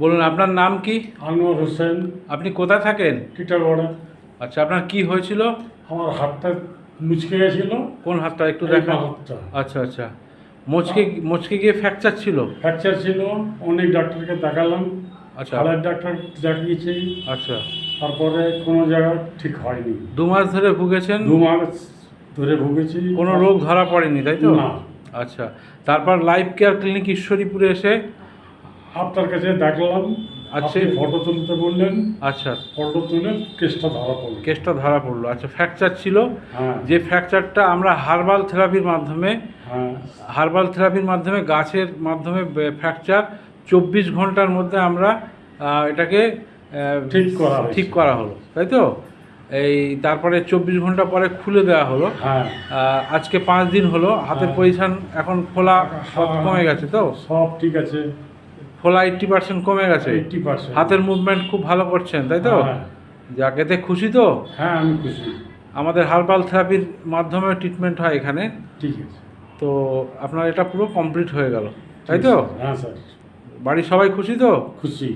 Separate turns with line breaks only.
বলুন আপনার নাম কি?
আনোয়ার হোসেন,
আপনি কোথায় থাকেন?
টিটাগড়।
আচ্ছা, আপনার কি হয়েছিল?
আমার হাতটা মুচকে গেছিল।
কোন হাতটা একটু
এই
দেখান।
হাতটা
আচ্ছা আচ্ছা, মুচকে মুচকে গিয়ে ফ্র্যাকচার ছিল?
ফ্র্যাকচার ছিল। অনেক ডাক্তারকে দেখালাম,
আচ্ছা
হাড়ের ডাক্তার দেখিয়েছি,
আচ্ছা,
তারপরে কোনো জায়গা ঠিক হয়নি।
2 মাস ধরে ভুগেছেন?
2 মাস ধরে ভুগেছি।
কোনো রোগ ধরা পড়েনি তাই তো?
না।
আচ্ছা, তারপর লাইফ কেয়ার ক্লিনিক ঈশ্বরীপুরে এসে
আপনার কাছে দেখলাম,
আচ্ছা।
আপনি ফটো তুলতে বললেন,
আচ্ছা,
ফটো তুলে কেসটা ধরা পড়লো।
কেসটা ধরা পড়লো। আচ্ছা, ফ্র্যাকচার ছিল।
হ্যাঁ
যে ফ্র্যাকচারটা আমরা হার্বাল থেরাপির মাধ্যমে গাছের মাধ্যমে ফ্র্যাকচার 24 ঘন্টার মধ্যে আমরা এটাকে ঠিক করা হলো তাই তো? এই তারপরে 24 ঘন্টা পরে খুলে দেওয়া হলো।
হ্যাঁ,
আজকে 5 দিন হলো। হাতের পজিশন এখন ফোলা সব কমে গেছে তো?
সব ঠিক আছে।
ফোলা 80% কমে গেছে।
80%।
হাতের মুভমেন্ট খুব ভালো করছেন তাই তো?
হ্যাঁ
যাক, এতে খুশি তো?
হ্যাঁ, আমি খুশি।
আমাদের হার্বাল থেরাপির মাধ্যমে ট্রিটমেন্ট হয় এখানে।
ঠিক আছে।
তো আপনার এটা পুরো কমপ্লিট হয়ে গেল তাই তো?
হ্যাঁ স্যার,
বাড়ির সবাই খুশি তো?
খুশি।